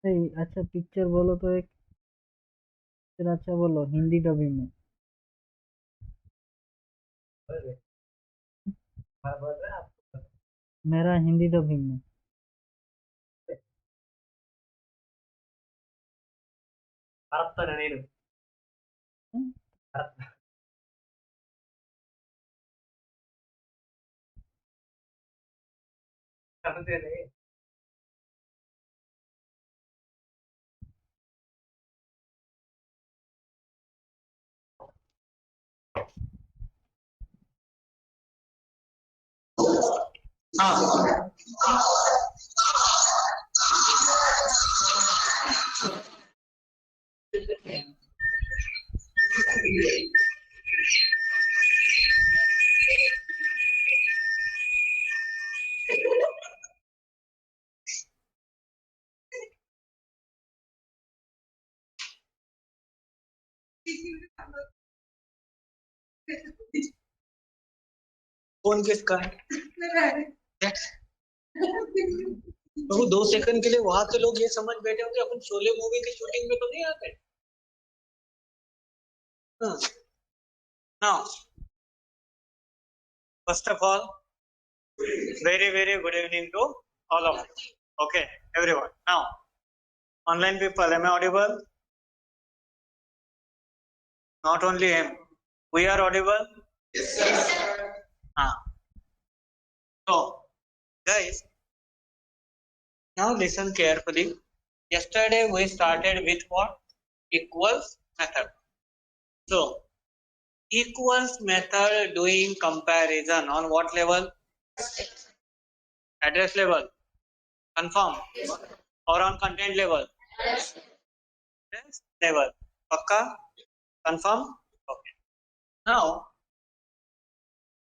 अच्छा पिक्चर बोलो तो एक पिक्चर अच्छा बोलो हिंदी डबिंग में। मेरा हिंदी डबिंग में। हम्म, हाँ फोन किसका है? तो 2 सेकंड के लिए वहां से लोग ये समझ बैठे होंगे अपन शोले मूवी की शूटिंग में तो नहीं आते। Now first of all very good evening to all of you. Okay, everyone. Now, online people, am I audible? Not only him, we are audible. Ah. So, guys, now listen carefully. Yesterday we started with what? Equals method. So, equals method doing comparison on what level? Address level. Confirm. Or on content level? Address level. Pakka? Confirm? Okay. Now,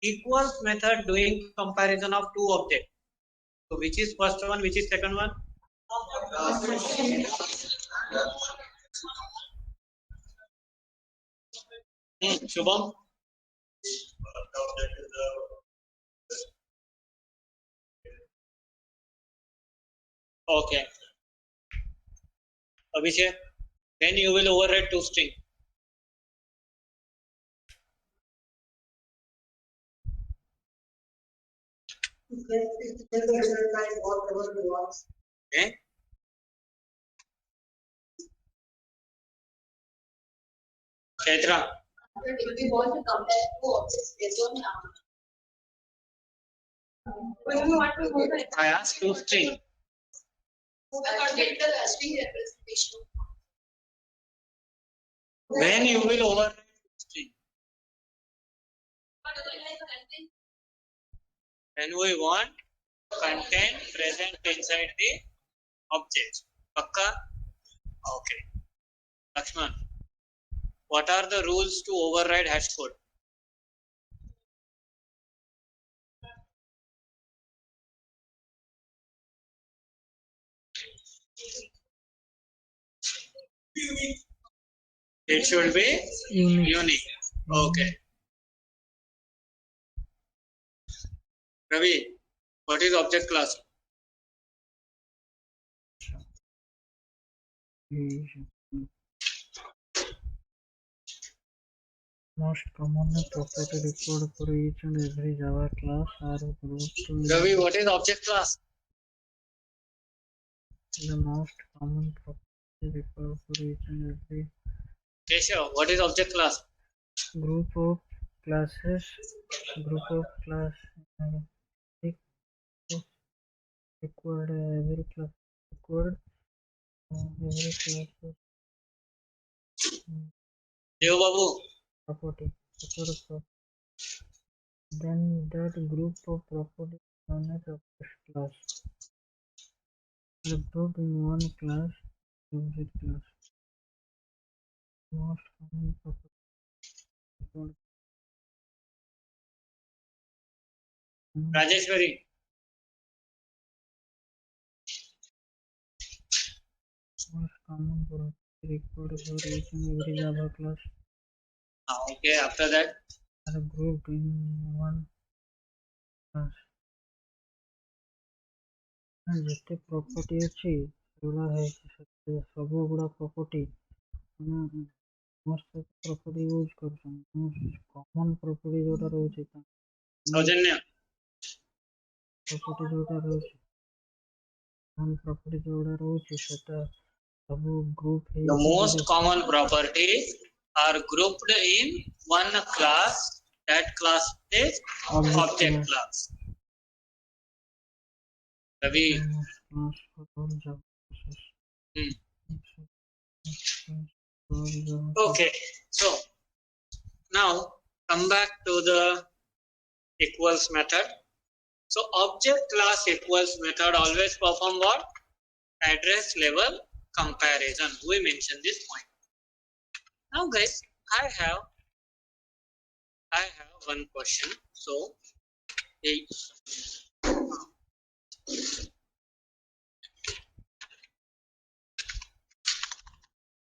equals method doing comparison of two objects. So, which is first one? Which is second one? Shubham? Okay. Abhishek, then you will override two string. Okay. Chaitra. We want to compare two objects based on I asked two string. When you will override string? When we want content present inside the object. Pakka? Okay. Lakshman, what are the rules to override hash code? It should be unique. Okay. Ravi, what is object class? Most common property required for each and every Java class are grouped in Ravi, what is object class? the most common property required for each and every Keshav, what is object class? group of classes. Group of class required every class required every class Dev Babu. property required then that group of property is known as object class. The group in one class object class. Most common property required Rajeshwari. most common property required for each and every Java class Okay, after that. are grouped in one class. ଯେତେ property ଅଛି ଏଗୁଡ଼ା ହେଇଛି ସେଥିରେ ସବୁ ଗୁଡ଼ା property ଆମେ ସମସ୍ତେ property use କରୁଛନ୍ତି କମନ୍ ପ୍ରପର୍ଟି ଯେଉଁଟା ରହୁଛି सौजन्य ପ୍ରପର୍ଟି ଯେଉଁଟା ରହୁଛି କମନ୍ ପ୍ରପର୍ଟି ଯେଉଁଟା ରହୁଛି ସେଟା ସବୁ ଗ୍ରୁପ୍ the ହେଇକି most ଗୋଟେ common properties are grouped in one class. That class is object class. Ravi. Okay, so now come back to the equals method. So object class equals method always perform what? Address level comparison. We mentioned this point. Now guys, I have one question. So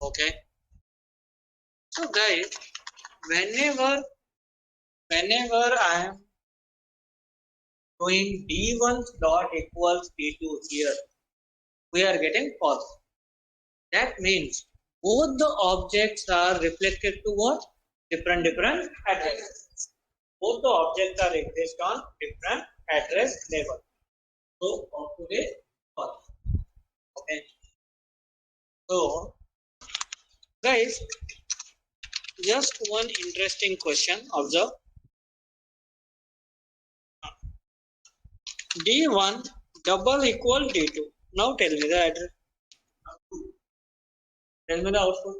okay. So guys, whenever I am doing d1 dot equals d2 here, we are getting false. That means both the objects are reflected to what? Different addresses. Both the objects are exist on different address level. So output is false. Okay. So guys, just one interesting question. Observe. D1 double equal D2. Now tell me the address. Tell me the output.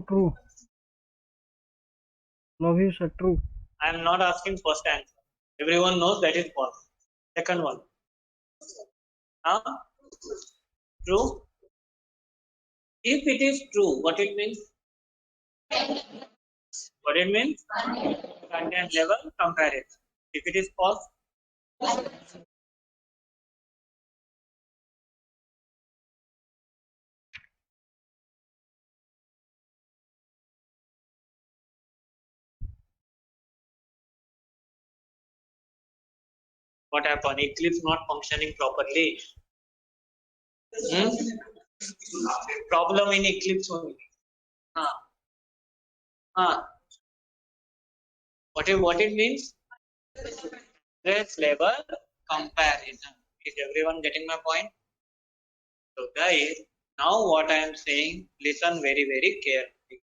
True. Love you, sir. True. I am not asking first answer. Everyone knows that is false. Second one. True. If it is true, what it means? What it means? Content level comparison. If it is false, what happened? Eclipse not functioning properly. Problem in Eclipse only. What it means? Address level comparison. Is everyone getting my point? So guys, now what I am saying, listen very, very carefully.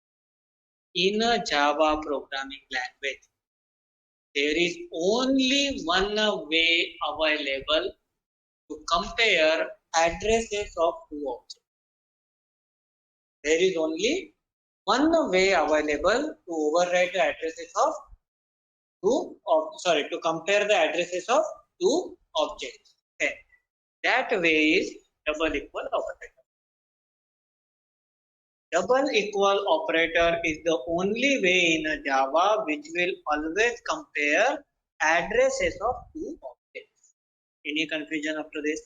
In a Java programming language, there is only one way available to compare addresses of two objects. There is only one way available to override the addresses of to compare the addresses of two objects. Okay. That way is double equal operator. Double equal operator is the only way in a Java which will always compare addresses of two objects. Any confusion after this?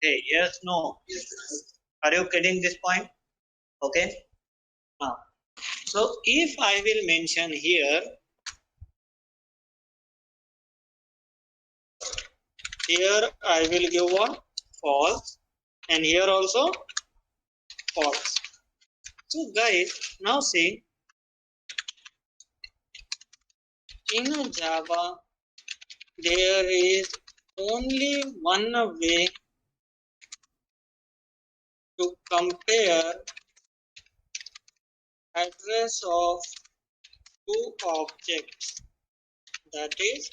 Hey, yes, no. Yes. Are you getting this point? Okay. Now, so if I will mention here I will give one false, and here also false. So guys, now see, in Java there is only one way to compare address of two objects, that is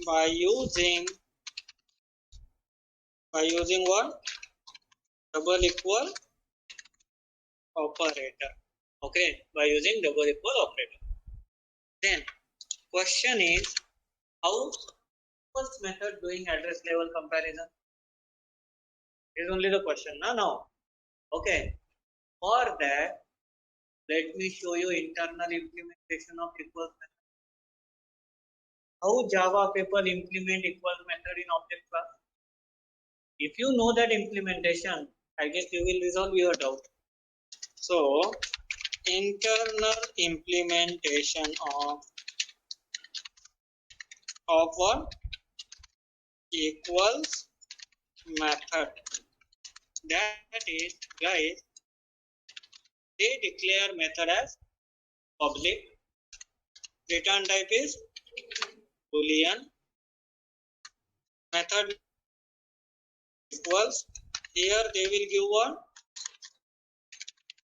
by using what? Double equal operator. Okay, by using double equal operator. Then question is, how was method doing address level comparison? Is only the question. No. Okay. For that, let me show you internal implementation of equals method. How Java people implement equals method in object class? If you know that implementation, I guess you will resolve your doubt. So, internal implementation of of what? Equals method. That is, guys, they declare method as public. Return type is Boolean. Method equals, here they will give one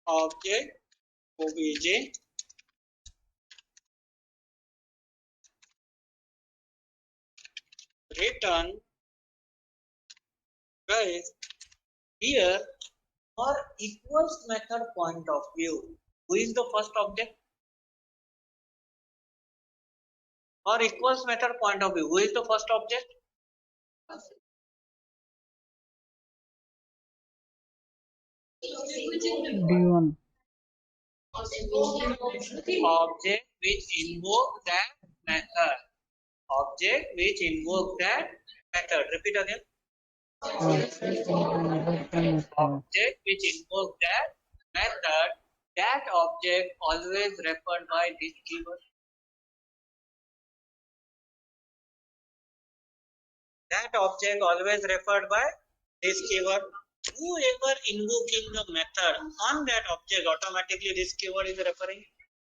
object obj return. Guys, here for equals method point of view, who is the first object? For equals method point of view, who is the first object? D1. Object which invoke that method. Object which invoke that method. Repeat again. Object which invoke that method. That object always referred by this keyword. That object always referred by this keyword. Whoever invoking the method on that object, automatically this keyword is referring.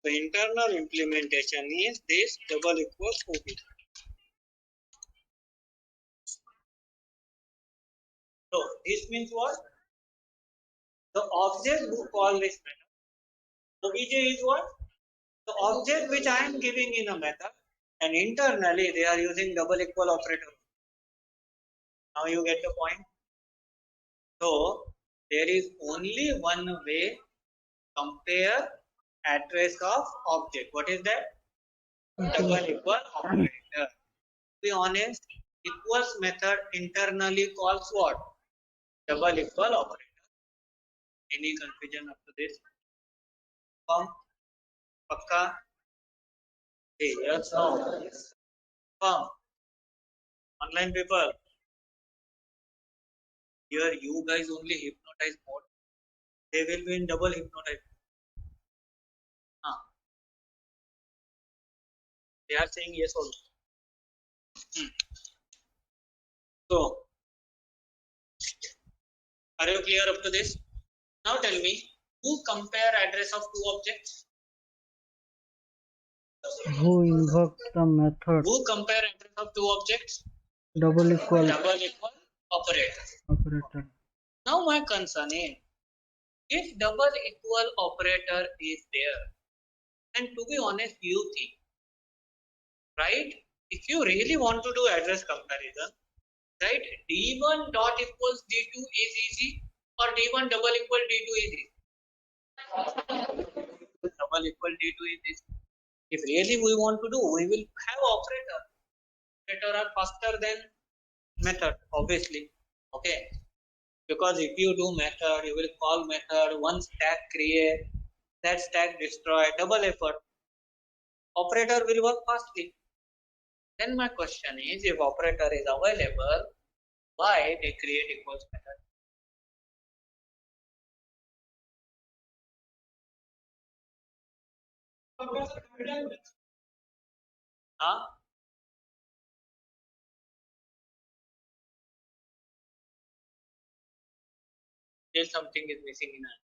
The internal implementation is this double equals OB. So this means what? The object who call this method. OBJ is what? The object which I am giving in a method, and internally they are using double equal operator. Now you get the point. So there is only one way compare address of object. What is that? Double equal operator. To be honest, equals method internally calls what? Double equal operator. Any confusion up to this? Pakka? Hey, yes, no. Online people. Here you guys only hypnotize more. They will be in double hypnotize. They are saying yes also. So, are you clear up to this? Now tell me, who compare address of two objects? Who invoke the method? Who compare address of two objects? Double equal operator. Now my concern is, if double equal operator is there, and to be honest, you think, right? If you really want to do address comparison, right? D1 dot equals D2 is easy, or D1 double equal D2 is easy. Double equal D2 is easy. If really we want to do, we will have operator. Operator are faster than method, obviously. Okay. Because if you do method, you will call method, one stack create, that stack destroy, double effort. Operator will work fastly. Then my question is, if operator is available, why they create equals method? Huh? Still something is missing in it.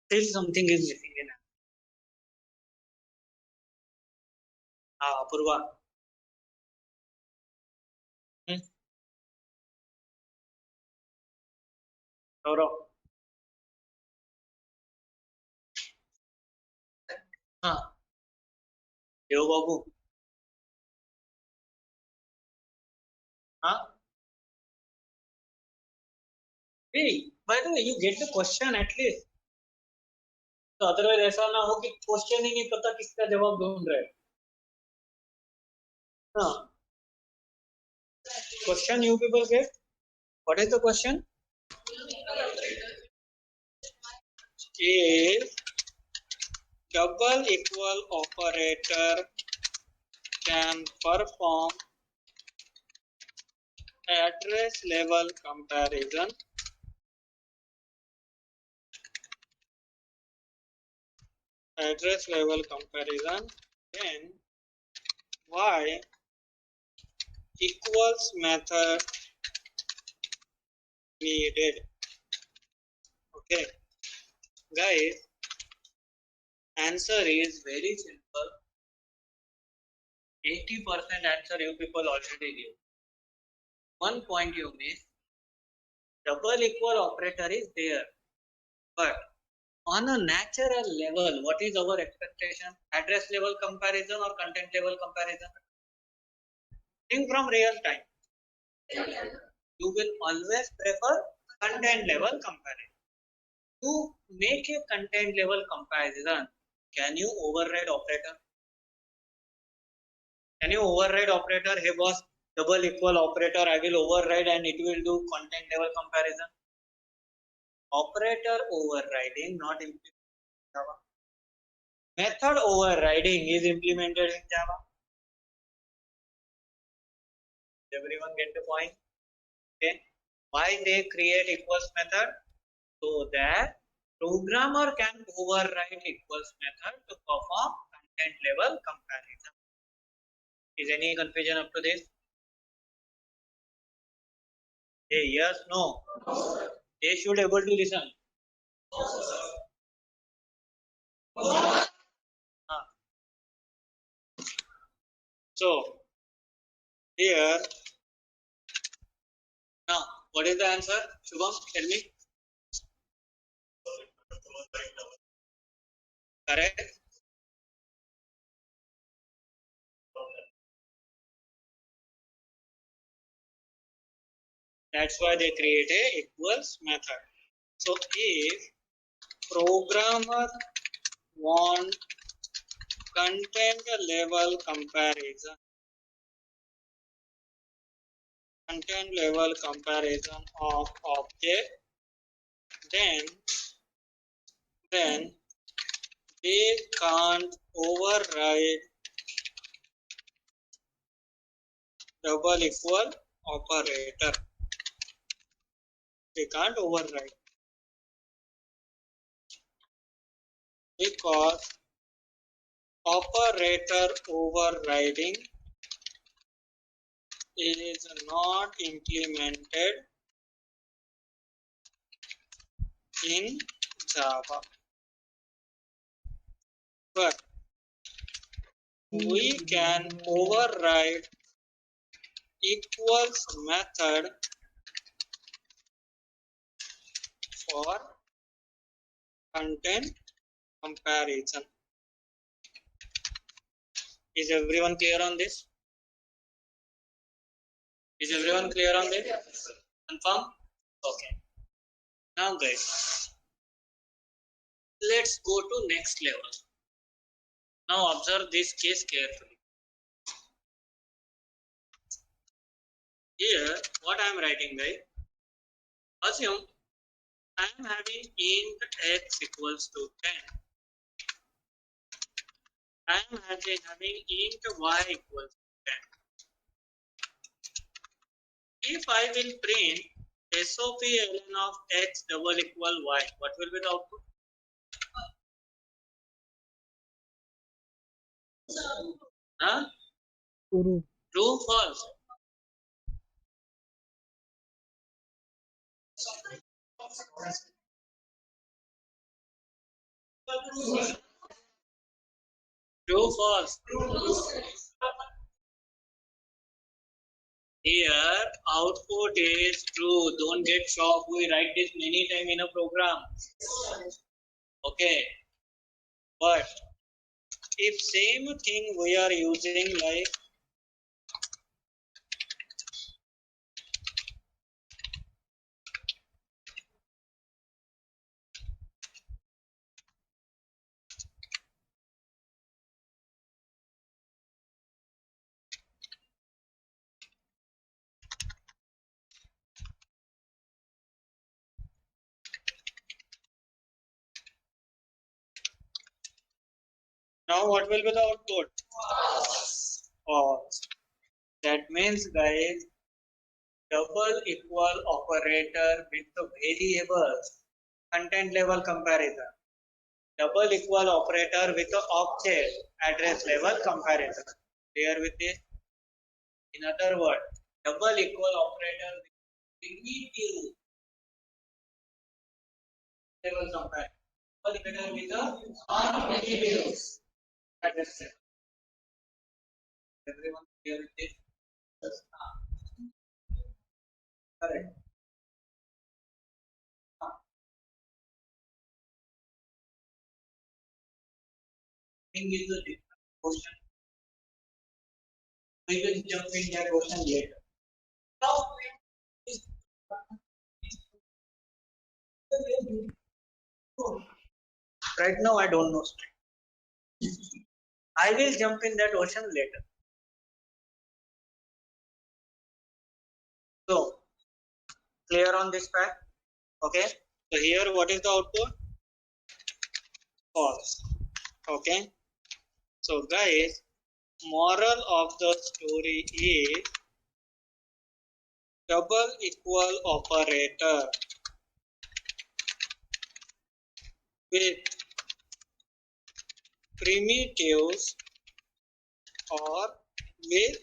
Still something is missing in it. Apurva. Gaurav. Dev Babu. Hey, by the way, you get the question at least. तो otherwise ऐसा ना हो कि question ही नहीं पता किसका जवाब ढूंढ रहे. हाँ. Question you people get? What is the question? If double equal operator can perform address level comparison, address level comparison, then y equals method needed. Okay, guys, answer is very simple. 80% answer you people already give. One point you missed. Double equal operator is there, but on a natural level, what is our expectation? Address level comparison or content level comparison? Think from real time. You will always prefer content level comparison. To make a content level comparison, can you override operator? Can you override operator? Hey boss, double equal operator, I will override and it will do content level comparison. Operator overriding not implemented in Java. Method overriding is implemented in Java. Everyone get the point? Okay. Why they create equals method? So that programmer can override equals method to perform content level comparison. Is any confusion up to this? Hey, yes, no. They should able to listen. So here now what is the answer? Shubham, tell me. Correct. That's why they create a equals method. So if programmer want content level comparison, of object, then they can't override double equal operator. They can't override because operator overriding is not implemented in Java. But we can override equals method for content comparison. Is everyone clear on this? Is everyone clear on this? Confirm? Okay. Now guys, let's go to next level. Now observe this case carefully. Here, what I am writing, guys? Assume I am having int x equals to 10. I am having int y equals to 10. If I will print SOP ln of x double equal y, what will be the output? Huh? True. True, false? True, false? Here, output is true. Don't get shocked. We write this many times in a program. Okay. But if same thing we are using like now what will be the output? False. That means guys, double equal operator with the variables, content level comparison. double equal operator with the object address level comparison. Clear with this? In other words, double equal operator with primitive level comparison. Double operator with a non-primitive address level. Everyone clear with this? Correct. Thing is a different question. We will jump in that question later. Now, right now I don't know. I will jump in that ocean later. So, clear on this fact? Okay. So here, what is the output? False. Okay. So guys, moral of the story is double equal operator with primitives or with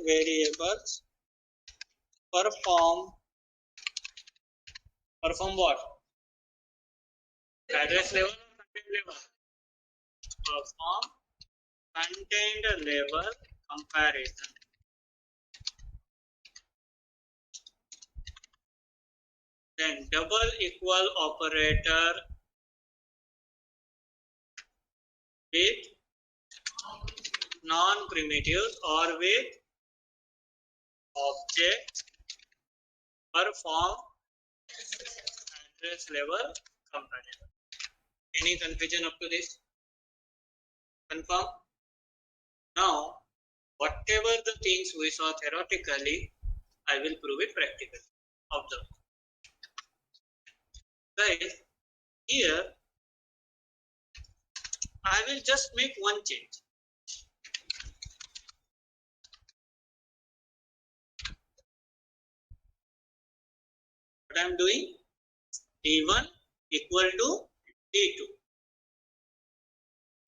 variables perform what? Address level or content level? Perform content level comparison. Then double equal operator with non-primitives or with objects perform address level comparison. Any confusion up to this? Confirm? Now, whatever the things we saw theoretically, I will prove it practically. Observe. Guys, here I will just make one change. What I am doing? D1 equal to D2.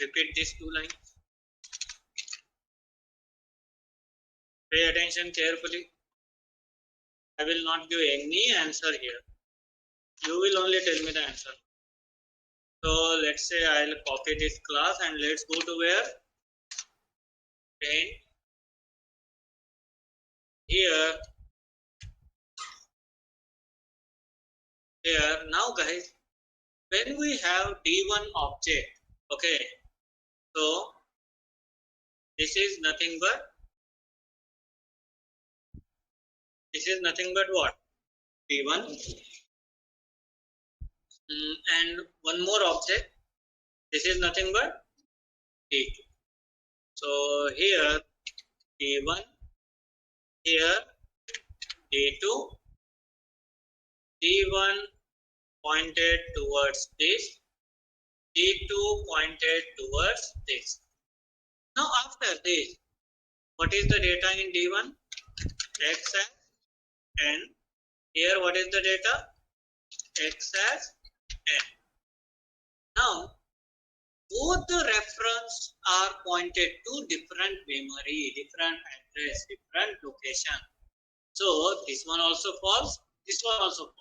Repeat these two lines. Pay attention carefully. I will not give any answer here. You will only tell me the answer. So let's say I'll copy this class and let's go to where? Paint. Here. Now guys, when we have D1 object, okay, so this is nothing but what? D1 and one more object, this is nothing but D2. So here D1, here D2, D1 pointed towards this, D2 pointed towards this. Now after this, what is the data in D1? X as n. Here what is the data? X as n. Now both the reference are pointed to different memory, different address, different location. So this one also false, this one also false.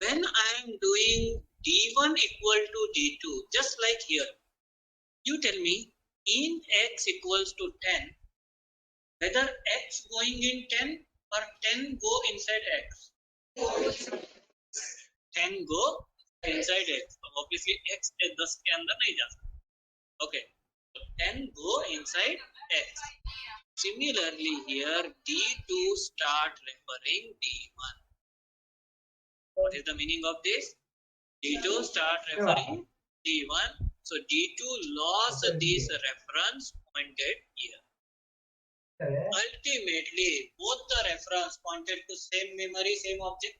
When I am doing D1 equal to D2, just like here, you tell me in X equals to 10, whether X going in 10 or 10 go inside X. 10 go inside X. So obviously X 10 के अंदर नहीं जा सकता. Okay. So 10 go inside X. Similarly here D2 start referring D1. What is the meaning of this? D2 start referring D1. So D2 lost this reference pointed here. Ultimately, both the reference pointed to same memory, same object.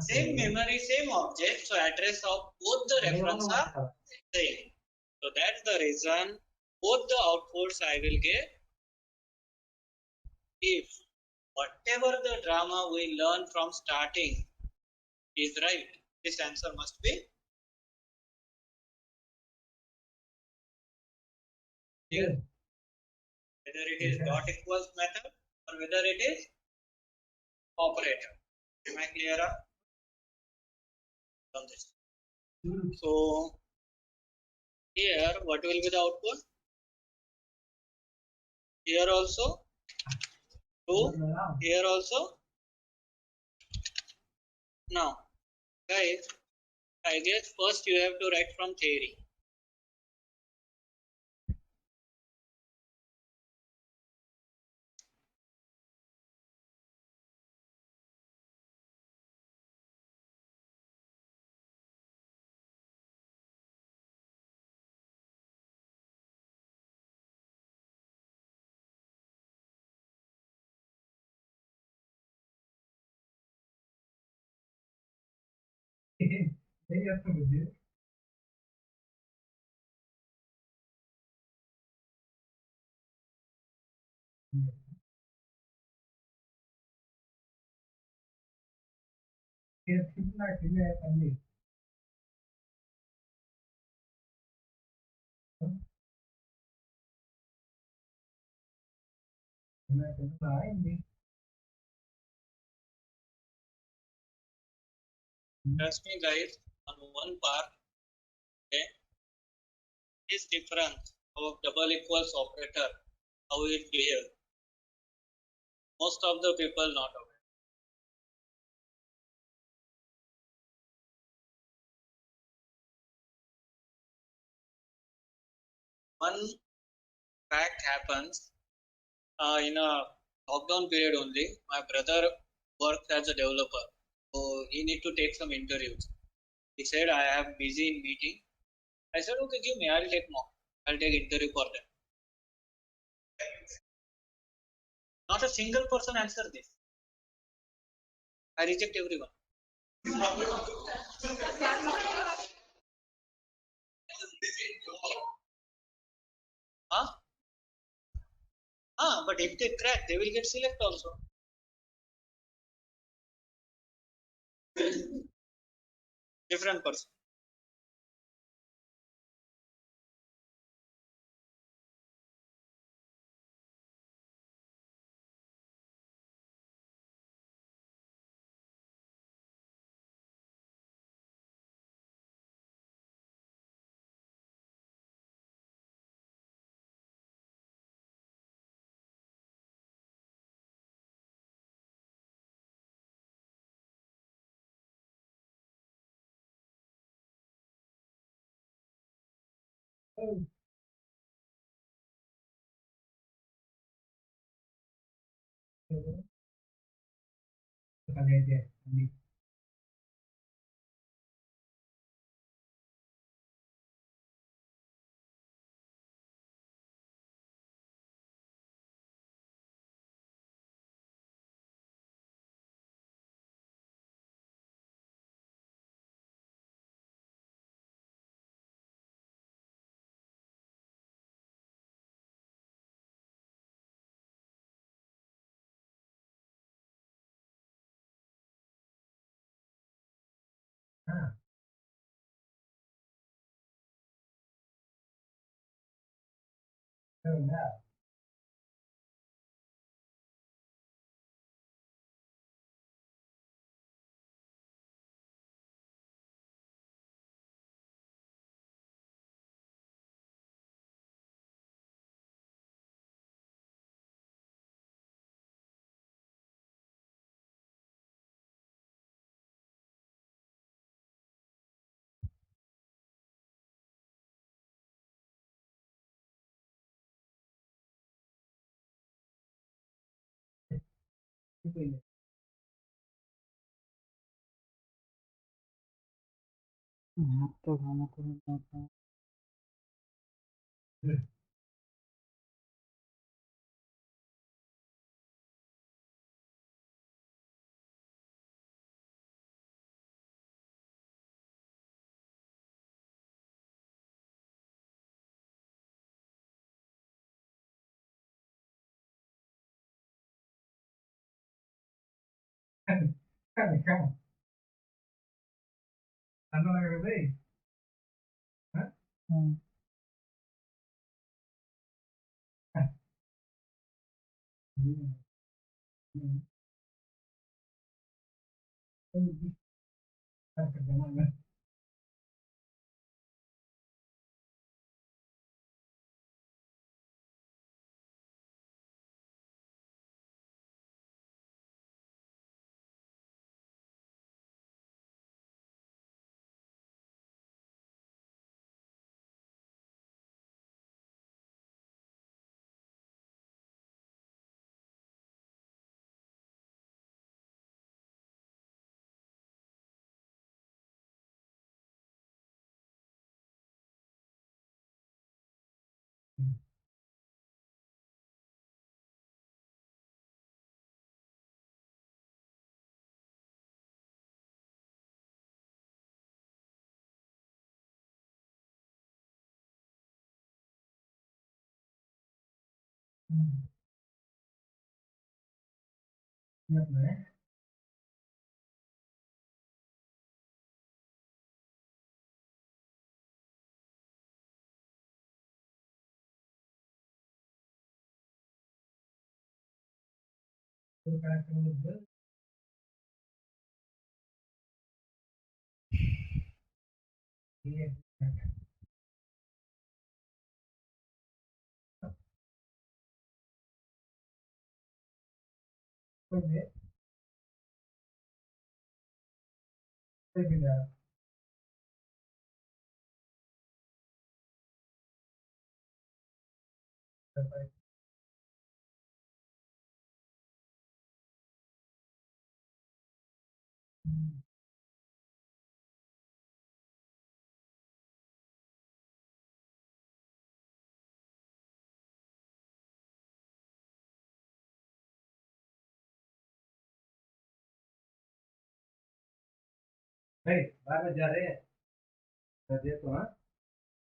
Same memory, same object. So address of both the reference are same. So that's the reason both the outputs I will get if whatever the drama we learn from starting is right, this answer must be here. Whether it is dot equals method or whether it is operator. Am I clear on this? So here, what will be the output? Here also true. Here also. Now, guys, I guess first you have to write from theory. Trust me, guys, on one part, okay, this difference of double equals operator, how it behaves. Most of the people not aware. One fact happens in a lockdown period only. My brother works as a developer, so he need to take some interviews. He said, I am busy in meeting. I said, okay, give me, I'll take more. I'll take interview for them. Not a single person answered this. I reject everyone. Huh? But if they crack, they will get select also. Different person. हाथ तो खाना करूँगा हम्म,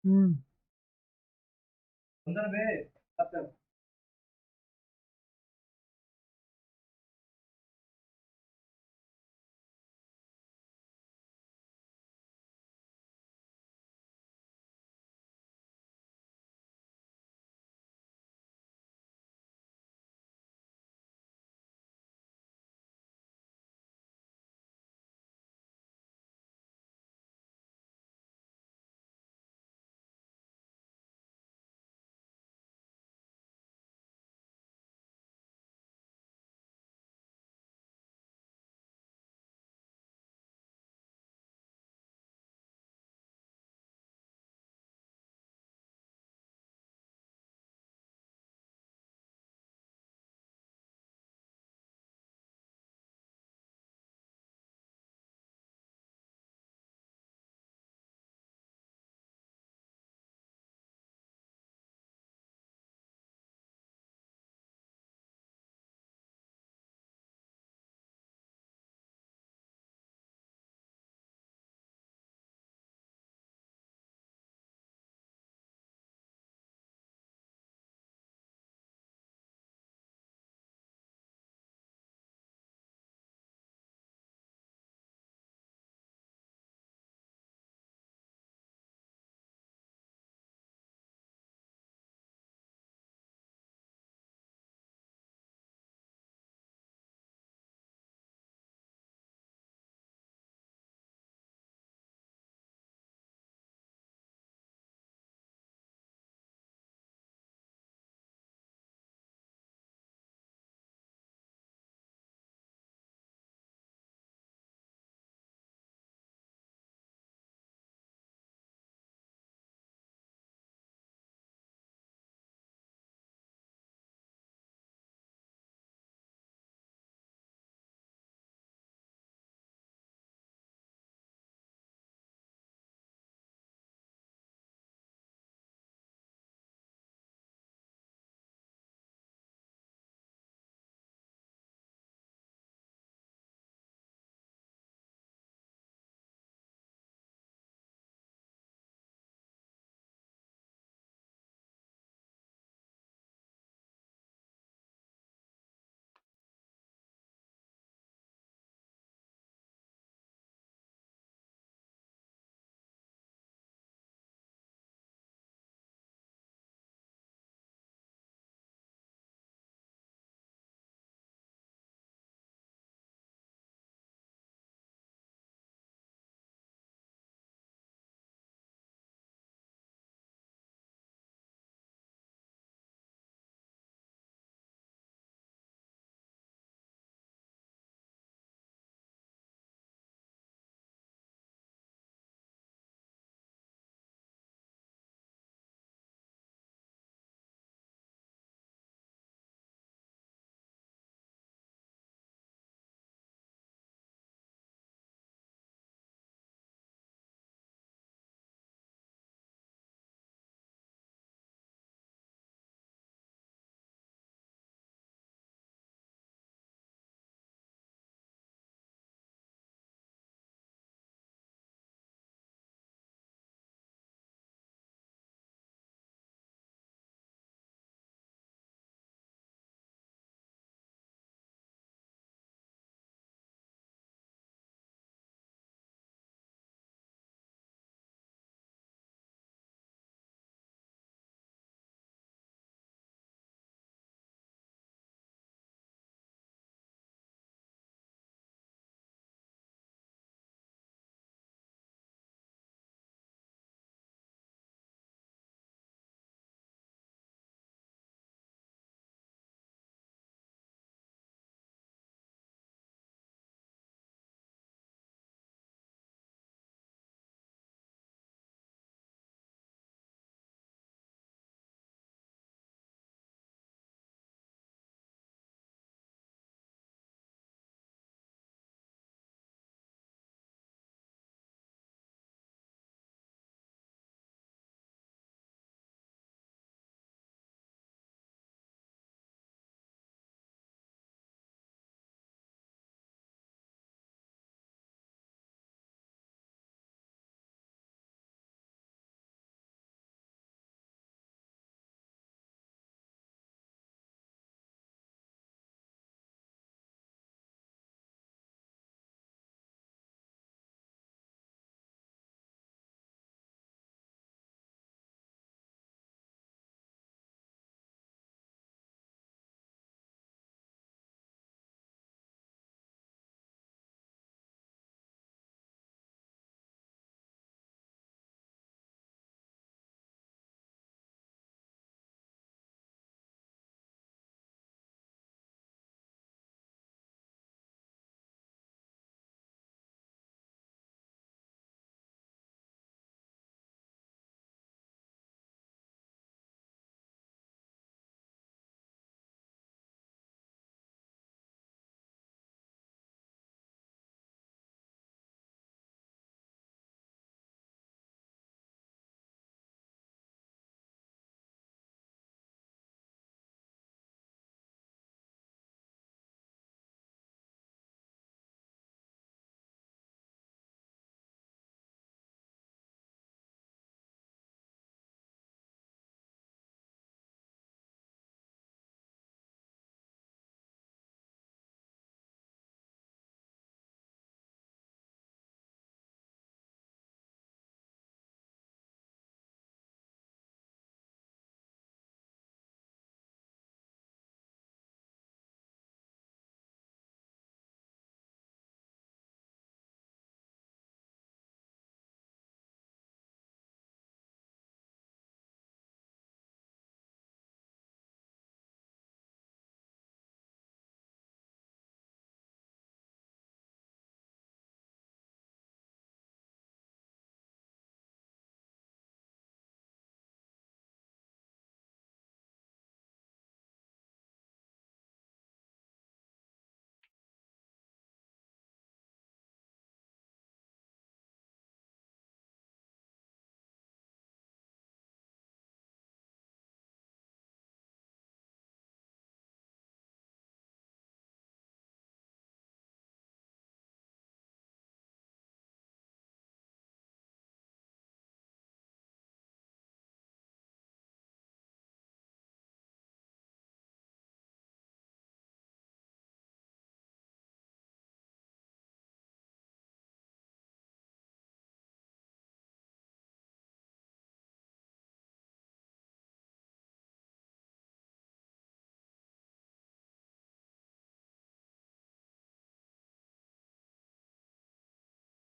हम्म,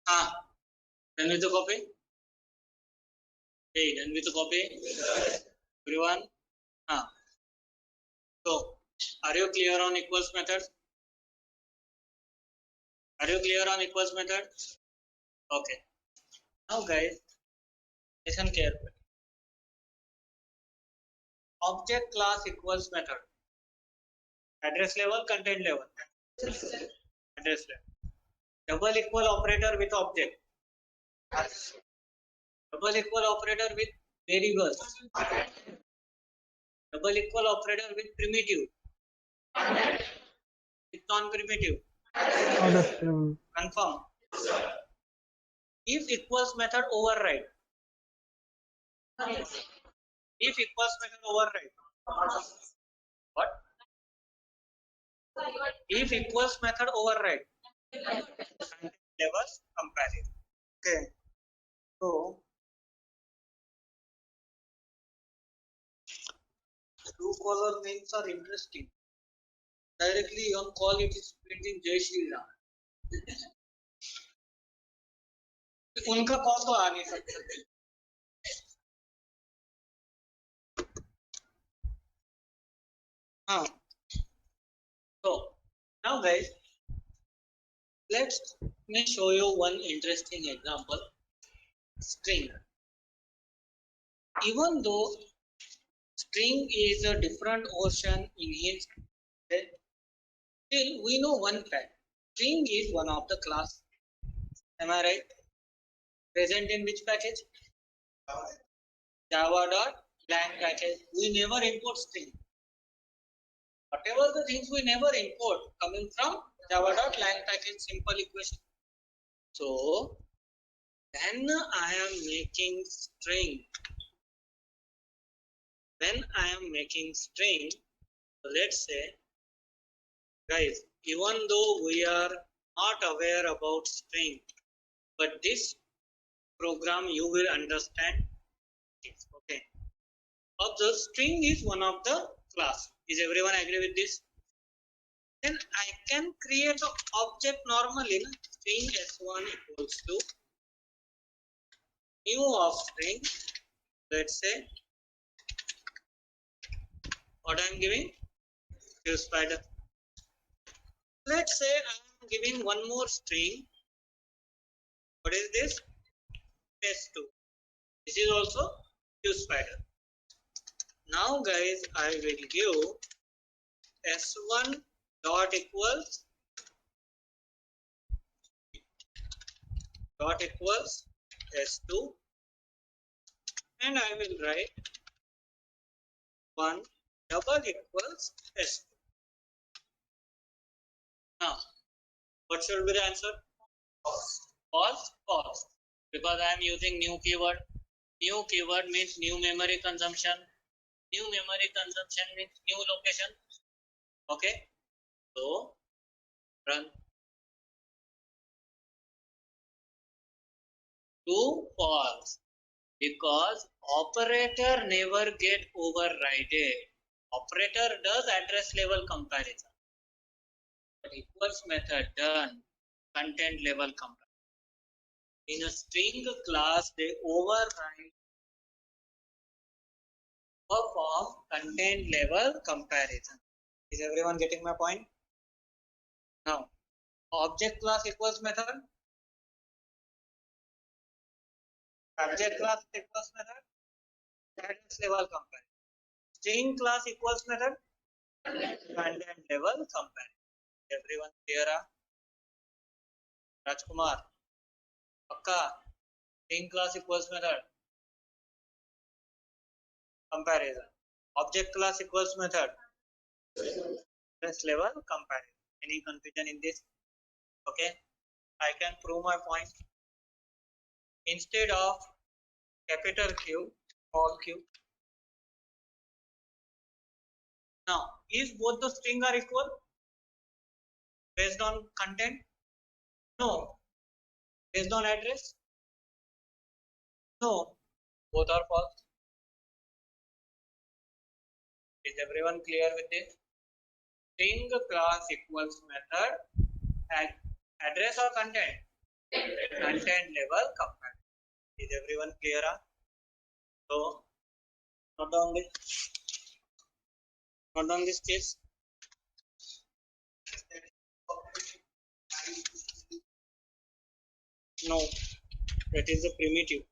Done with the copy? Hey, done with the copy? Everyone? So, are you clear on equals method? Are you clear on equals method? Okay. Now guys, listen carefully. Object class equals method. Address level, content level. Address level. Double equal operator with object. Double equal operator with variables. Double equal operator with primitive. With non-primitive. Address level. Confirm. If equals method override. If equals method override. What? If equals method override. Levels comparison. Okay. So Truecaller names are interesting. Directly on call it is printing Jai Shri Ram. उनका call तो आ नहीं सकता. हाँ. So now guys, let me show you one interesting example. String. Even though string is a different ocean in its, still we know one fact. String is one of the class. Am I right? Present in which package? Java.lang package. We never import string. Whatever the things we never import coming from Java.lang package, simple equation. So when I am making string, so let's say guys, even though we are not aware about string, but this program you will understand. Okay. Observe, string is one of the class. Is everyone agree with this? Then I can create an object normally. String s1 equals to new of string. Let's say what I am giving? Q spider. Let's say I am giving one more string. What is this? S2. This is also Q spider. Now guys, I will give s1 dot equals s2 and I will write 1 double equals s2. Now what should be the answer? False, because I am using new keyword. New keyword means new memory consumption. New memory consumption means new location. Okay, so run. True, false, because operator never get overridden. Operator does address level comparison, but equals method done content level comparison. In a string class, they override perform content level comparison. Is everyone getting my point? Now, object class equals method. Object class equals method. Address level comparison. String class equals method. Content level comparison. Everyone clear? Rajkumar. Pakka. String class equals method. Comparison. Object class equals method. Address level comparison. Any confusion in this? Okay. I can prove my point. Instead of capital Q, small q. Now, is both the string are equal based on content? No. Based on address? No. Both are false. Is everyone clear with this? String class equals method address or content? content level comparison. Is everyone clear? So note down this case. No, that is the primitive.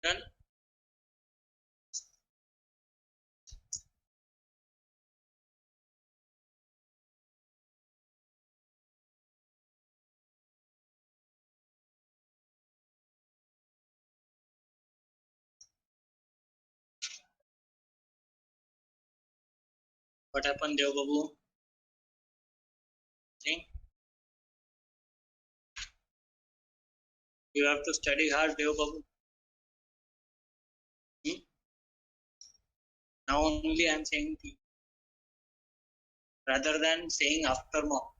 Done. What happened, Dev Babu? Think you have to study hard, Dev Babu. Now only I am saying to you, rather than saying after mock.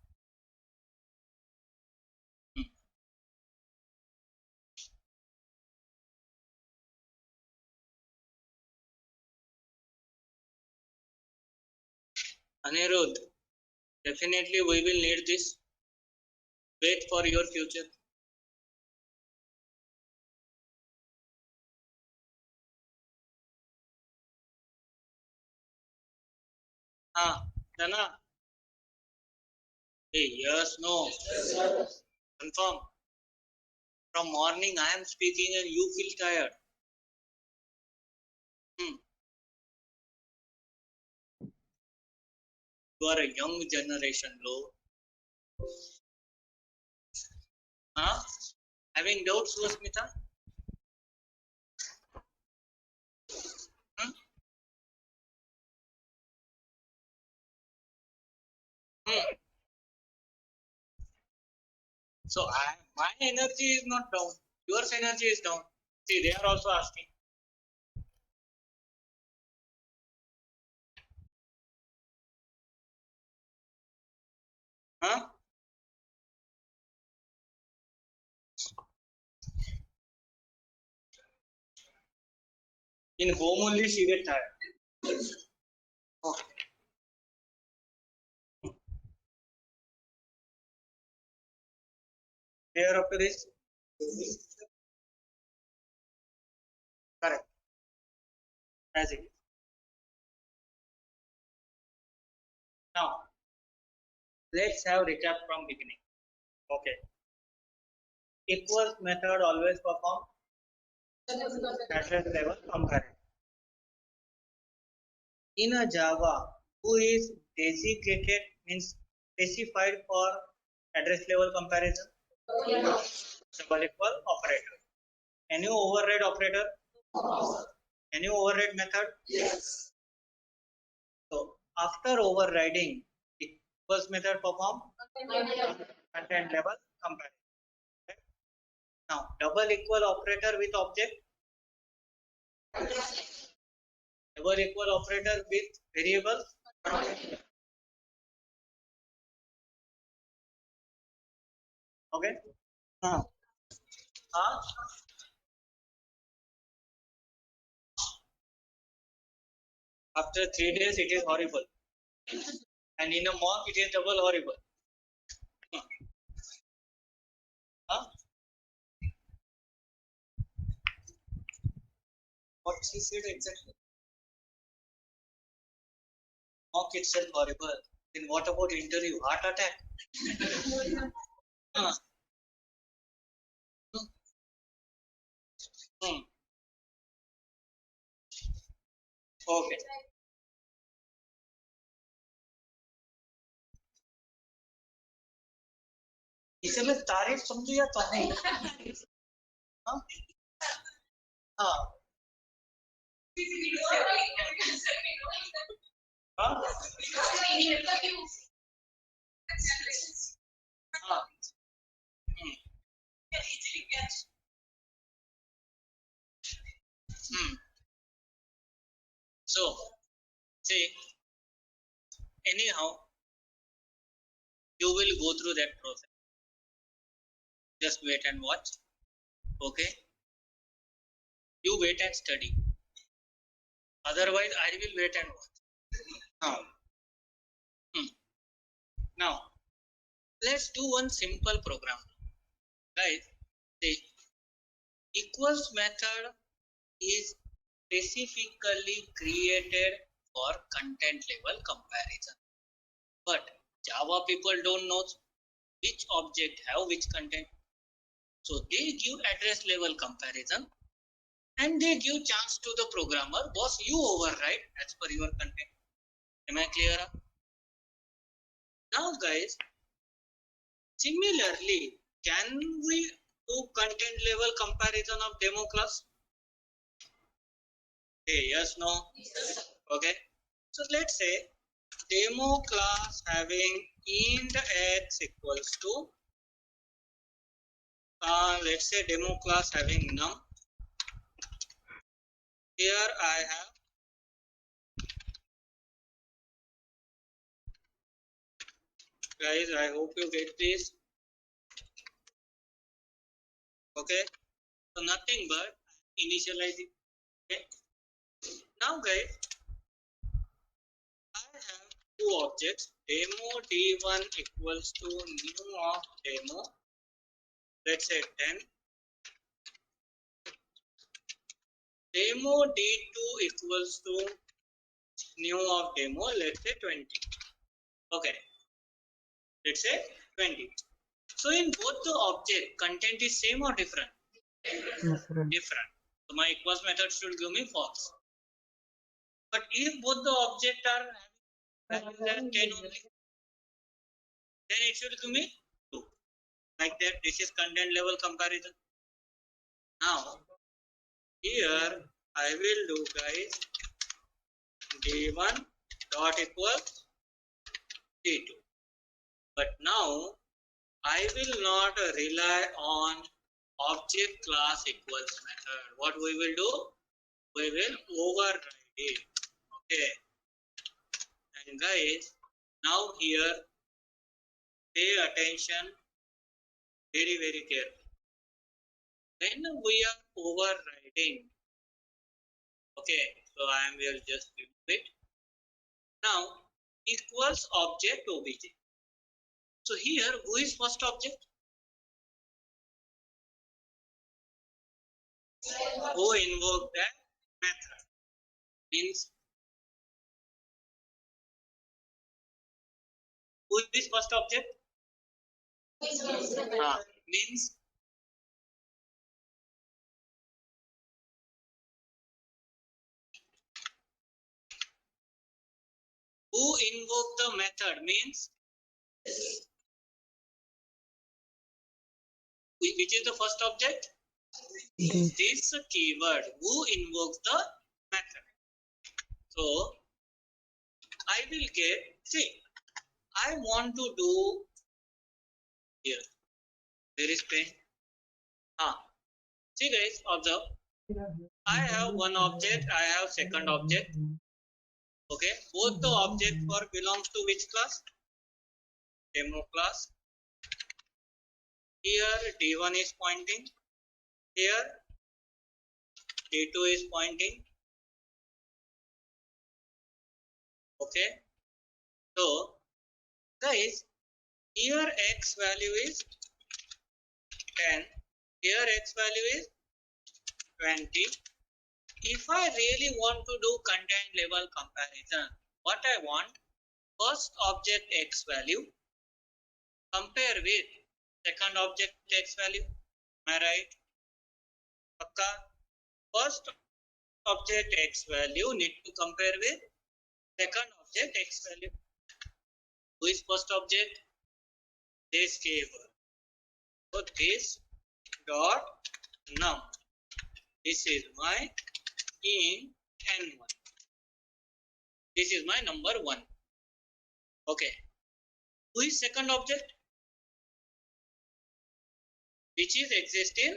Anirudh, definitely we will need this. Wait for your future. Dana. Hey, yes, no. Confirm. From morning I am speaking and you feel tired. You are a young generation, bro. Having doubts, Susmita? Hmm? Hmm. So my energy is not down. Yours energy is down. See, they are also asking. Huh? In home only she get tired. Okay. Clear up to this? Correct. As it is. Now, let's have recap from beginning. Okay. Equals method always perform address level comparison. In a Java, who is designated means specified for address level comparison? Double equal operator. Can you override operator? Can you override method? Yes. So after overriding, equals method perform content level comparison. Okay. Now double equal operator with object. Double equal operator with variable. Okay. After 3 days, it is horrible, and in a month, it is double horrible. Huh? What she said exactly? Mock itself horrible. Then what about interview? Heart attack? Huh? Hmm. Okay. इसे मैं तारीफ समझू या तो नहीं? हाँ? हाँ? हाँ? हाँ? Hmm. Hmm. So, see, anyhow, you will go through that process. Just wait and watch. Okay? You wait and study. Otherwise, I will wait and watch. Now, now let's do one simple program. Guys, the equals method is specifically created for content level comparison. But Java people don't know which object have which content. So they give address level comparison and they give chance to the programmer, boss, you override as per your content. Am I clear? Now guys, similarly, can we do content level comparison of demo class? Hey, yes, no? Yes. Okay. So let's say demo class having int x equals to, let's say demo class having num. Here I have guys, I hope you get this. Okay, so nothing but initializing. Okay, now guys, I have two objects, demo d1 equals to new of demo, let's say 10, demo d2 equals to new of demo, let's say 20. Okay, let's say 20. So in both the object, content is same or different? Different. Different. So my equals method should give me false. But if both the object are having values as 10 only, then it should give me 2. Like that, this is content level comparison. Now, here I will do, guys, d1 dot equals d2. But now I will not rely on object class equals method. What we will do? We will override it. Okay. And guys, now here pay attention very carefully. When we are overriding, okay, so I will just remove it. Now equals object obj. So here who is first object? Who invoke that method? Means who is first object? Means who invoke the method means which is the first object? This keyword who invokes the method. So I will get, see, I want to do here. There is pen. See guys, observe. I have one object, I have second object. Okay, both the object for belongs to which class? Demo class. Here D1 is pointing. Here D2 is pointing. Okay. So guys, here X value is 10. Here X value is 20. If I really want to do content level comparison, what I want, first object X value compare with second object X value. Am I right? Pakka? First object X value need to compare with second object X value. Who is first object? This keyword. So this dot num. This is my in n1. This is my number 1. Okay. Who is second object? Which is exist in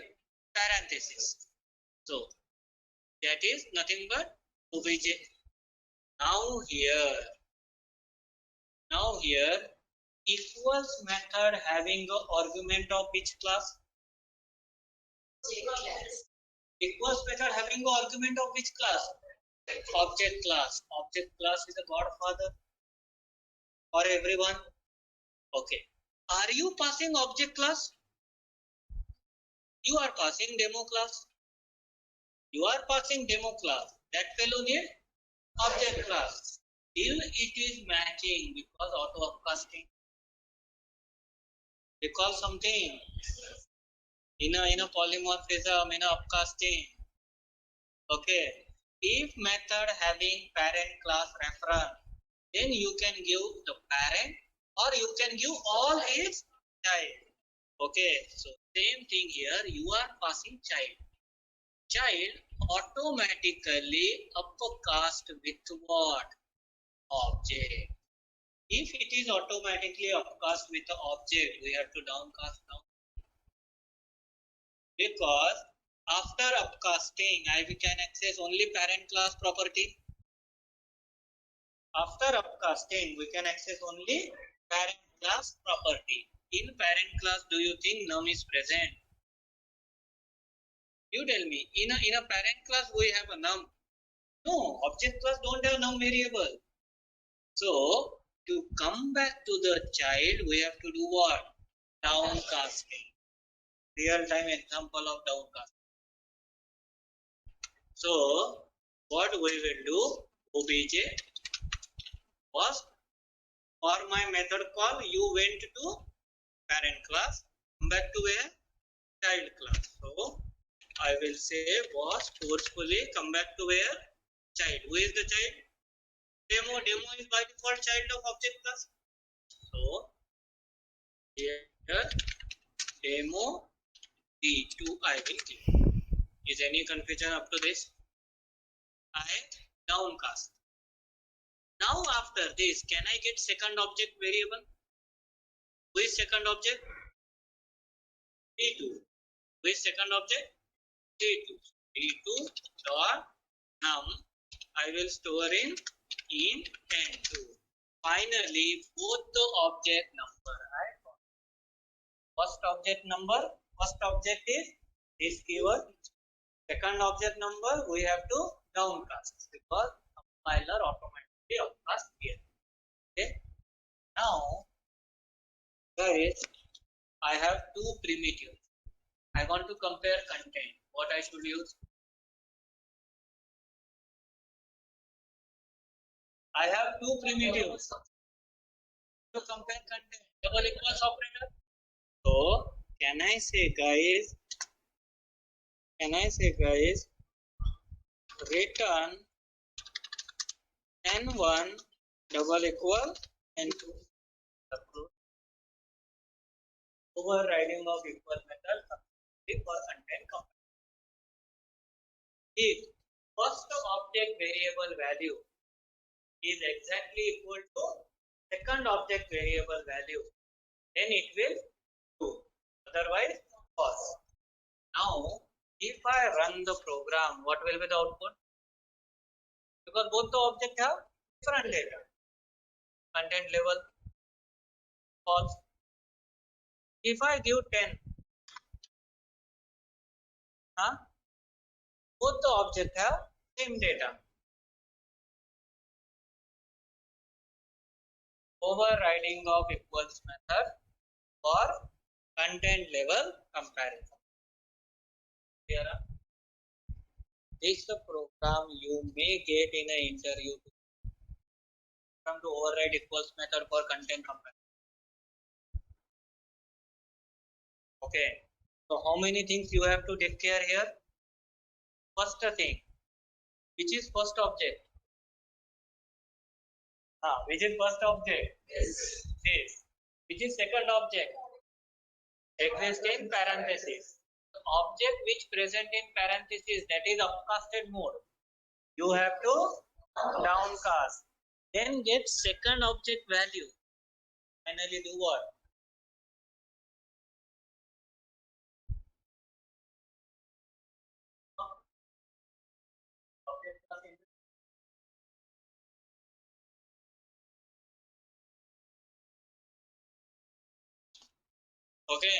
parenthesis. So that is nothing but obj. Now here equals method having the argument of which class? Equals method having the argument of which class? Object class. Object class is a godfather for everyone. Okay. Are you passing object class? You are passing demo class. You are passing demo class. That fellow needs object class. Till it is matching because auto upcasting. Recall something. In a polymorphism, in a upcasting. Okay. If method having parent class reference, then you can give the parent or you can give all its child. Okay. So same thing here. You are passing child. Child automatically upcast with what? Object. If it is automatically upcast with the object, we have to downcast now. Because after upcasting, we can access only parent class property. After upcasting, we can access only parent class property. In parent class, do you think num is present? You tell me. In a parent class, we have a num. No, object class don't have num variable. So to come back to the child, we have to do what? Downcasting. Real-time example of downcasting. So, what we will do? Obj was, for my method call, you went to parent class, come back to where? Child class. So, I will say was forcefully come back to where? Child. Who is the child? Demo. Demo is by default child of object class. So, here demo D2 I will give. Is any confusion up to this? I downcast. Now after this, can I get second object variable? Who is second object? D2. Who is second object? D2. D2 dot num I will store in int2. Finally, both the object number I got. First object number, first object is this keyword. Second object number we have to downcast because compiler automatically upcast here. Okay. Now, guys, I have two primitives. I want to compare content. What I should use? I have two primitives to compare content. Double equals operator. So, can I say, guys? Return n1 double equal n2. Overriding of equal method for content comparison. If first object variable value is exactly equal to second object variable value, then it will true. Otherwise, false. Now, if I run the program, what will be the output? Because both the objects have different data. Content level, false. If I give 10, both the objects have same data. Overriding of equals method for content level comparison. Here, this is the program you may get in an interview. From to override equals method for content comparison. Okay. So how many things you have to take care here? First thing, which is first object? Which is first object? This. Which is second object? Exist in parenthesis. The object which present in parenthesis, that is upcasted mode. You have to downcast. Then get second object value. Finally do what? Okay.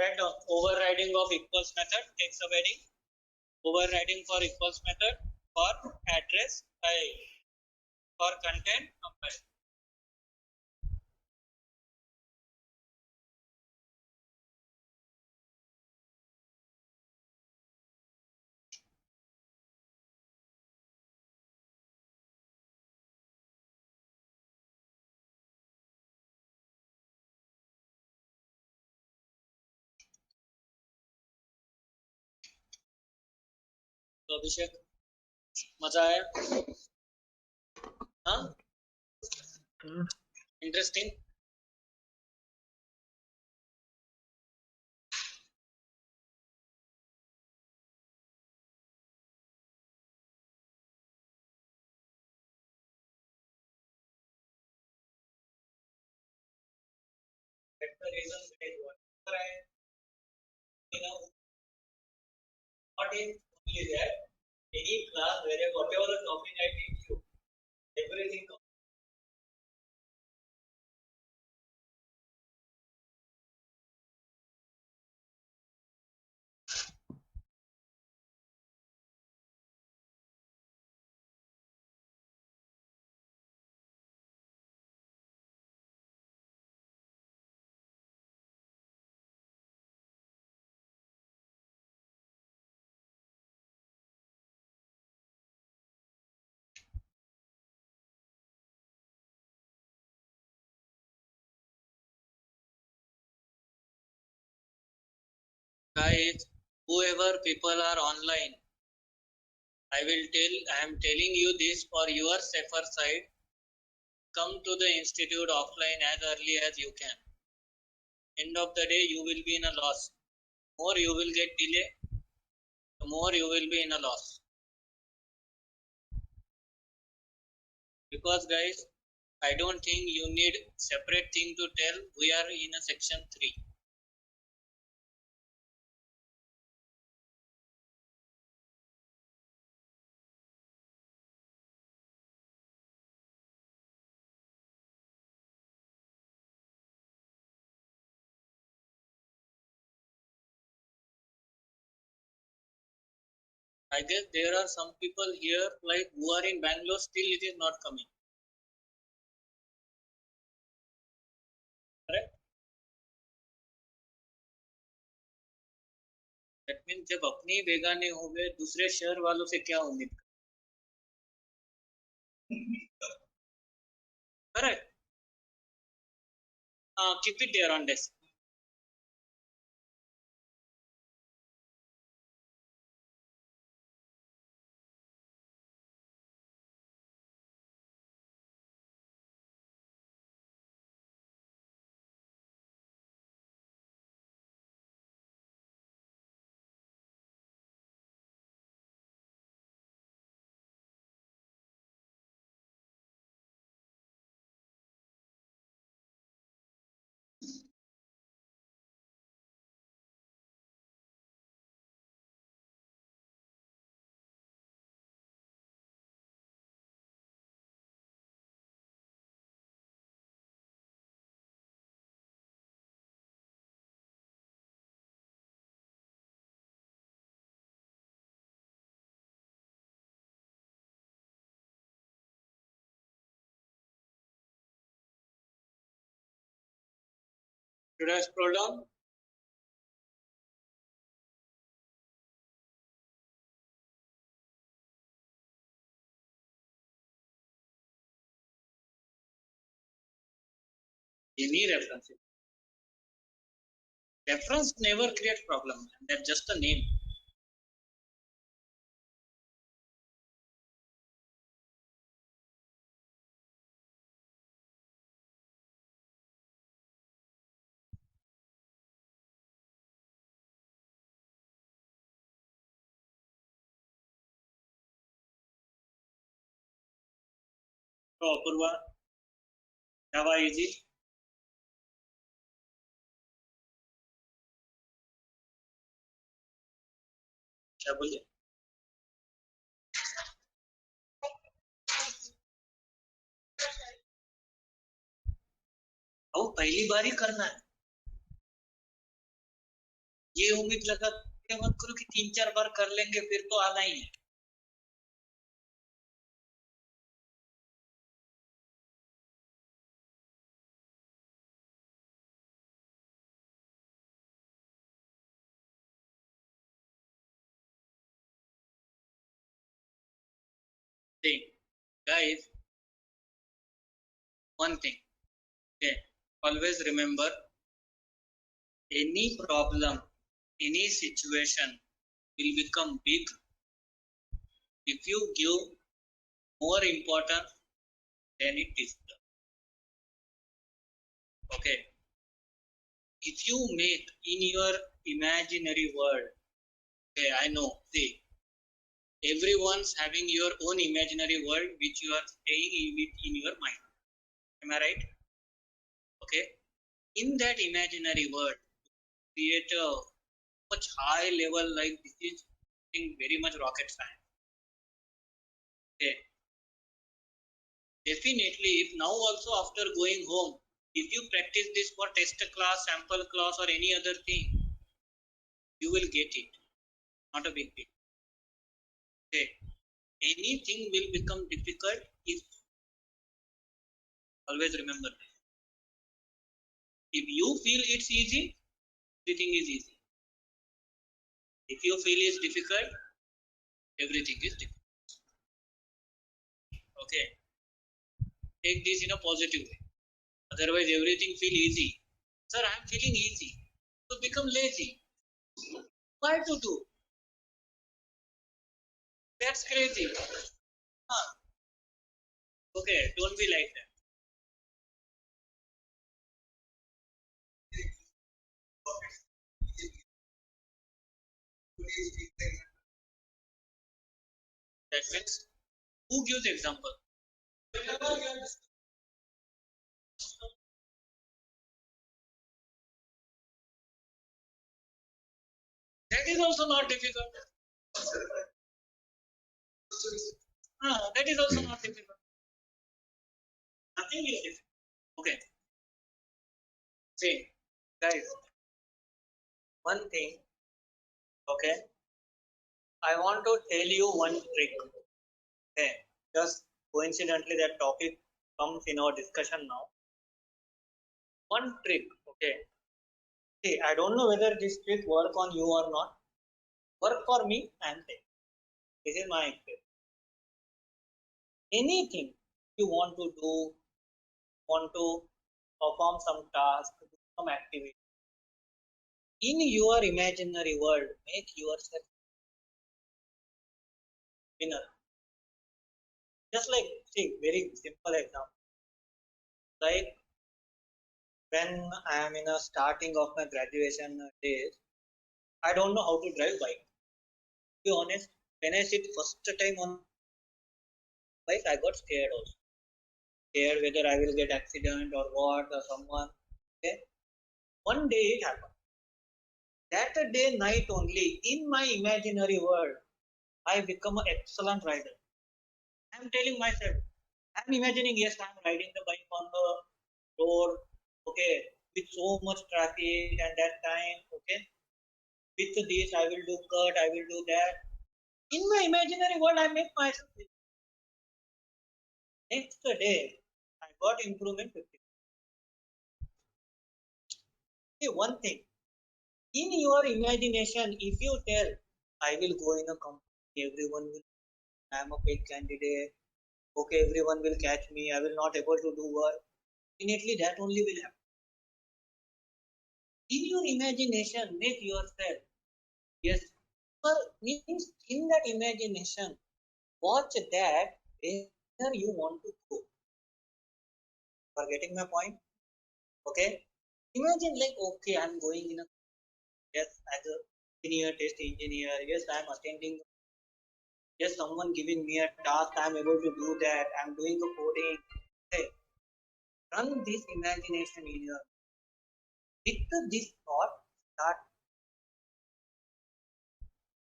Right down. Overriding of equals method takes a heading. Overriding for equals method for address for content comparison. तो अभिषेक मजा आया? हाँ? Interesting. That's the reason behind whatever I, what is only that any class where whatever the topic I teach you, everything Guys, whoever people are online, I am telling you this for your safer side. Come to the institute offline as early as you can. End of the day, you will be in a loss. The more you will get delay, the more you will be in a loss. Because guys, I don't think you need separate thing to tell we are in a section 3. I guess there are some people here like who are in Bangalore, still it is not coming. Correct? That means जब अपने ही बेगाने हो गए दूसरे शहर वालों से क्या उम्मीद? Correct? Keep it there on desk. Should I scroll down? Any reference. Reference never creates problem. That's just a name. So Apurva, Java easy. क्या बोलिए? वो पहली बार ही करना है. ये उम्मीद लगा के मत करो कि 3-4 बार कर लेंगे फिर तो आना ही है. See, guys, one thing. Okay, always remember, any problem, any situation will become big if you give more importance than it is. Okay, if you make in your imaginary world, okay, I know, see, everyone's having your own imaginary world which you are staying in your mind. Am I right? Okay, in that imaginary world, create a much high level, like this is very much rocket science. Okay, definitely if now also after going home, if you practice this for test class, sample class or any other thing, you will get it. Not a big deal. Okay, anything will become difficult if, always remember this. If you feel it's easy, everything is easy. If you feel it's difficult, everything is difficult. Okay, take this in a positive way. Otherwise everything feel easy. Sir, I am feeling easy, so become lazy. Why to do? That's crazy. Huh. Okay, don't be like that. That means who gives example? That is also not difficult. That is also not difficult. Nothing is difficult. Okay. See, guys, one thing, okay, I want to tell you one trick. Okay, just coincidentally that topic comes in our discussion now. One trick, okay. See, I don't know whether this trick work on you or not. Work for me, I am saying. This is my experience. Anything you want to do, want to perform some task, do some activity. In your imaginary world, make yourself winner. Just like, see, very simple example. Like when I am in a starting of my graduation days, I don't know how to drive bike. To be honest, when I sit first time on bike, I got scared also. Scared whether I will get accident or what or someone. Okay. One day it happened. That day night only, in my imaginary world, I become an excellent rider. I'm telling myself, I'm imagining, yes, I'm riding the bike on the road, okay, with so much traffic and that time, okay, with this, I will do cut, I will do that. In my imaginary world, I make myself. Next day, I got improvement 50. See, one thing, in your imagination, if you tell, I will go in a company, everyone will, I am a paid candidate, okay, everyone will catch me, I will not able to do work. Definitely that only will happen. In your imagination, make yourself, yes, means in that imagination, watch that where you want to go. For getting my point? Okay. Imagine like, okay, I'm going in a, yes, as a senior test engineer, yes, I'm attending, yes, someone giving me a task, I'm able to do that, I'm doing the coding. Okay. Run this imagination in your, with this thought, start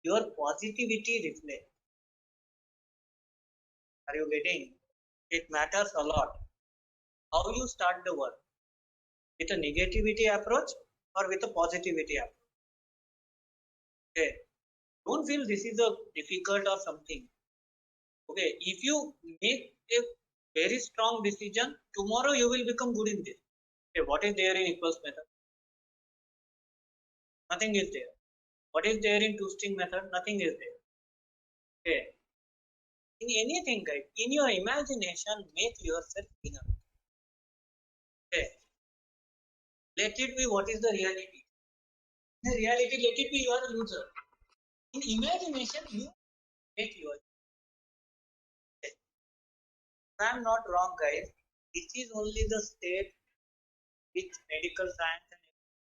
your positivity reflect. Are you getting? It matters a lot. How you start the work, with a negativity approach or with a positivity approach. Okay. Don't feel this is a difficult or something. Okay. If you make a very strong decision, tomorrow you will become good in this. Okay. What is there in equals method? Nothing is there. What is there in two-string method? Nothing is there. Okay. In anything, guys, in your imagination, make yourself winner. Okay. Let it be what is the reality. In the reality, let it be you are a loser. In imagination, you make your. If I'm not wrong, guys, this is only the state which medical science and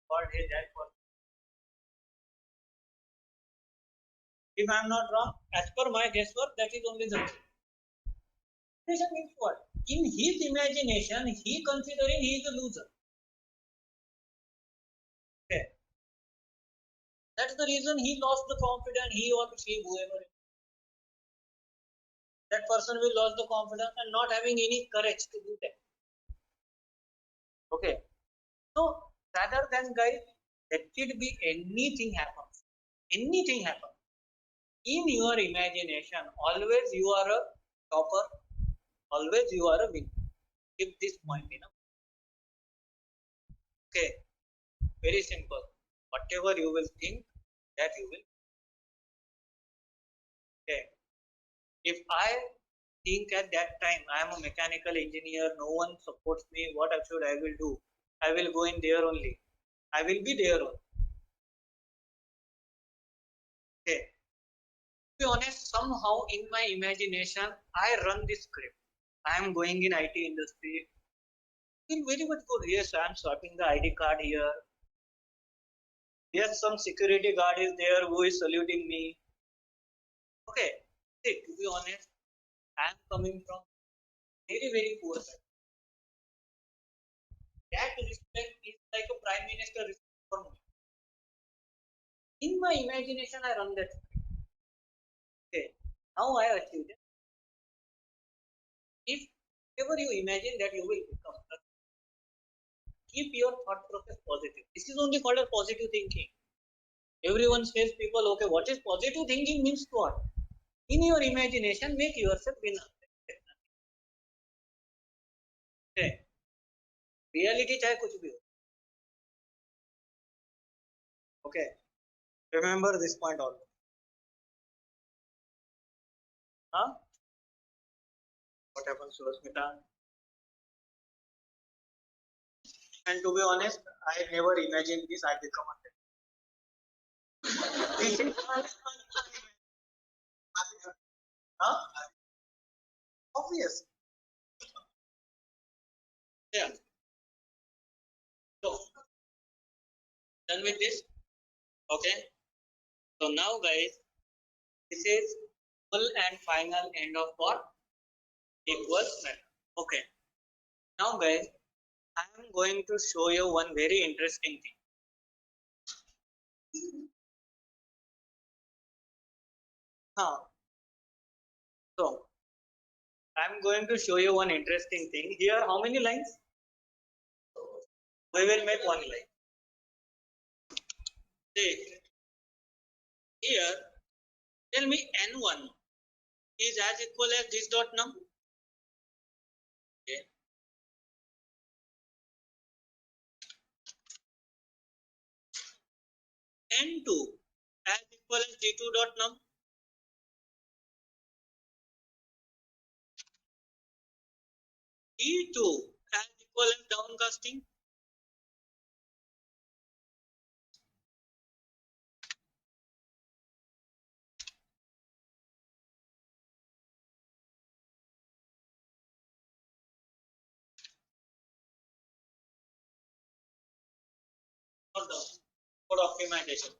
world is that for. If I'm not wrong, as per my guesswork, that is only the imagination means what? In his imagination, he considering he is a loser. Okay. That's the reason he lost the confidence, he or she, whoever. That person will lose the confidence and not having any courage to do that. Okay. So rather than guys, let it be anything happens. Anything happens. In your imagination, always you are a topper, always you are a winner. Keep this point in. Okay. Very simple. Whatever you will think, that you will. Okay. If I think at that time I am a mechanical engineer, no one supports me, what should I will do? I will go in there only. I will be there only. Okay. To be honest, somehow in my imagination, I run this script. I am going in IT industry. Feel very much good. Yes, I am swiping the ID card here. Yes, some security guard is there who is saluting me. Okay. See, to be honest, I am coming from very, very poor side. That respect is like a prime minister respect for me. In my imagination, I run that script. Okay. Now I achieved it. If ever you imagine that you will become, keep your thought process positive. This is only called a positive thinking. Everyone says people, okay, what is positive thinking means what? In your imagination, make yourself winner. Okay. Reality चाहे कुछ भी हो. Okay. Remember this point also. Huh? What happens to Rasmita? And to be honest, I never imagined this. I become a this is huh? Obvious. Yeah. So done with this. Okay. So now, guys, this is full and final end of what? Equals method. Okay. Now, guys, I am going to show you one very interesting thing. So, I'm going to show you one interesting thing. Here, how many lines? We will make one line. See, here, tell me n1 is as equal as this dot num. Okay. N2 as equal as d2 dot num. D2 as equal as downcasting. Or down. For optimization.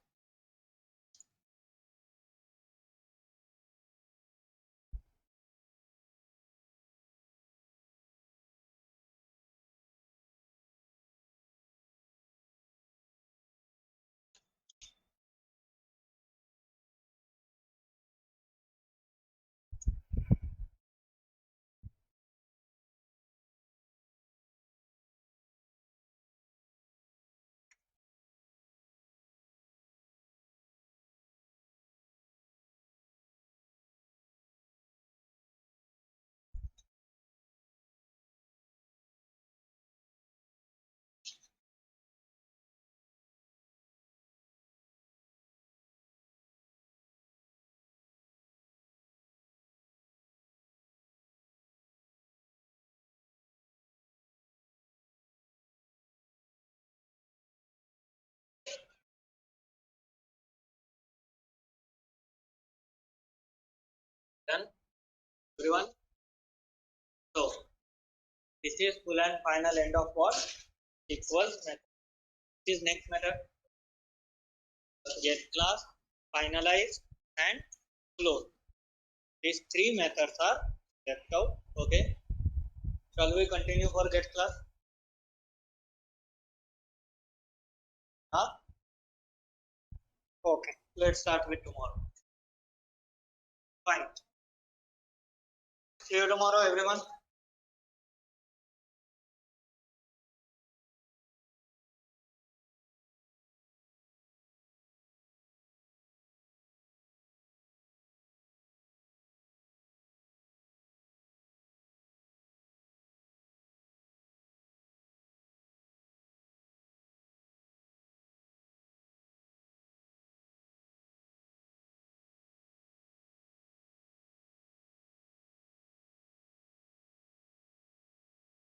Done, everyone? So, this is full and final end of what? Equals method. This is next method. Get class, finalize, and close. These three methods are left out. Okay. Shall we continue for get class? Huh? Okay. Let's start with tomorrow. Fine. See you tomorrow, everyone.